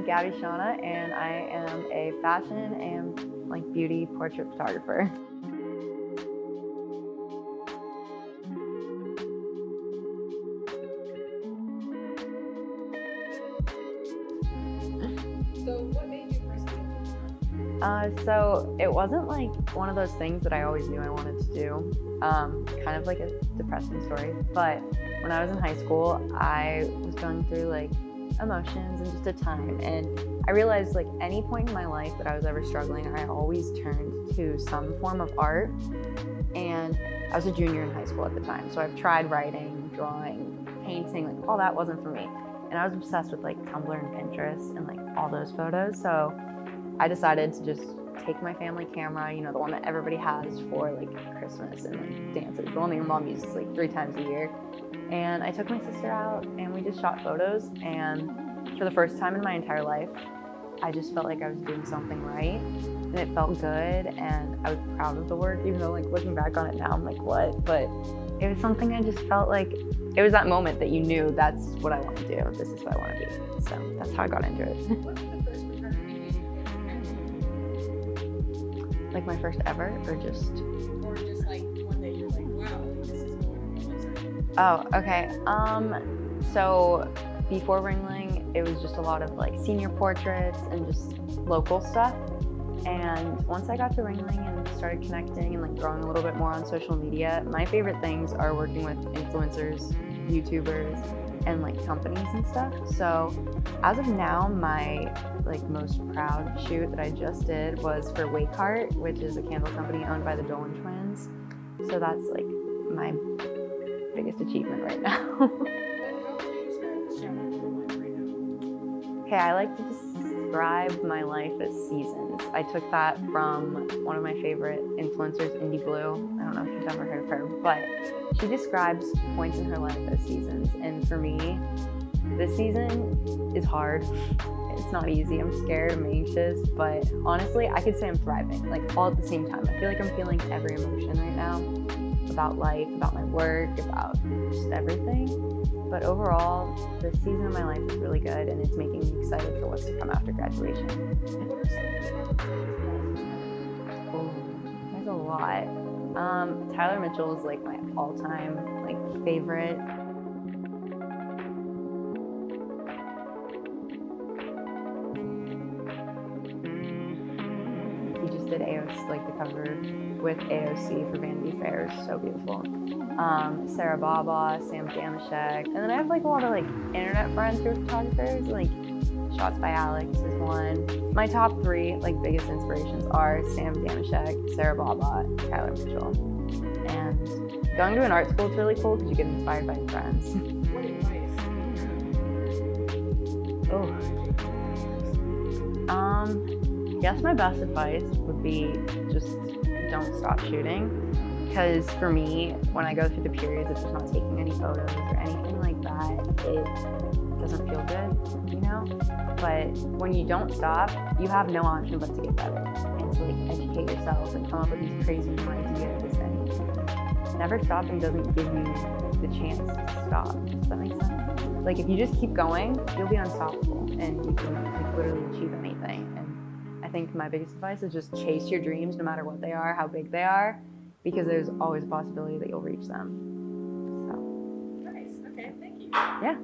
Gabby Scianna, and I am a fashion and like beauty portrait photographer. So what made you first get into photography? So it wasn't like one of those things that I always knew I wanted to do. Kind of like a depressing story, but when I was in high school, I was going through like emotions and just a time, and I realized like any point in my life that I was ever struggling, I always turned to some form of art. And I was a junior in high school at the time, so I've tried writing, drawing, painting, like all that wasn't for me. And I was obsessed with like Tumblr and Pinterest and like all those photos. So I decided to just take my family camera, you know, the one that everybody has for like Christmas and like dances, the one that your mom uses like 3 times a year. And I took my sister out and we just shot photos. And for the first time in my entire life, I just felt like I was doing something right. And it felt good, and I was proud of the work, even though like looking back on it now, I'm like, what? But it was something I just felt like, it was that moment that you knew that's what I want to do. This is what I want to be. So that's how I got into it. What's the first photography? Like my first ever, or just? Or just like one day you're like, wow, this is what it looks like. Oh, okay. So before Ringling, it was just a lot of like senior portraits and just local stuff. And once I got to Ringling and started connecting and like growing a little bit more on social media, my favorite things are working with influencers, YouTubers, and like companies and stuff. So as of now, my like most proud shoot that I just did was for Wakeheart, which is a candle company owned by the Dolan twins. So that's like my biggest achievement right now. And how would you describe the channel in your life right now? Okay, I like to describe my life as seasons. I took that from one of my favorite influencers, Indie Blue. I don't know if you've ever heard of her, but she describes points in her life as seasons. And for me, this season is hard. It's not easy. I'm scared, I'm anxious, but honestly, I could say I'm thriving, like all at the same time. I feel like I'm feeling every emotion right now about life, about my work, about just everything. But overall, this season of my life is really good, and it's making me excited for what's to come after graduation. What are some of the photography Oh, there's a lot. Tyler Mitchell is like my all-time like favorite. He just did AOC, like the cover with AOC for Vanity Fair. It's so beautiful. Sarah Baba, Sam Damashek, and then I have like a lot of like internet friends who are photographers. Like Shots by Alex is one. My top 3 like biggest inspirations are Sam Damashek, Sarah Baba, Tyler Mitchell. And going to an art school is really cool because you get inspired by your friends. What advice Oh. I guess my best advice would be just don't stop shooting. Because for me, when I go through the periods of just not taking any photos or anything like that, it doesn't feel good, you know? But when you don't stop, you have no option but to get better and to like educate yourself and come up with these crazy new ideas. And never stopping doesn't give you the chance to stop. Does that make sense? Like if you just keep going, you'll be unstoppable and you can like literally achieve anything. And I think my biggest advice is just chase your dreams no matter what they are, how big they are, because there's always a possibility that you'll reach them. So. Nice. Okay, thank you. Yeah.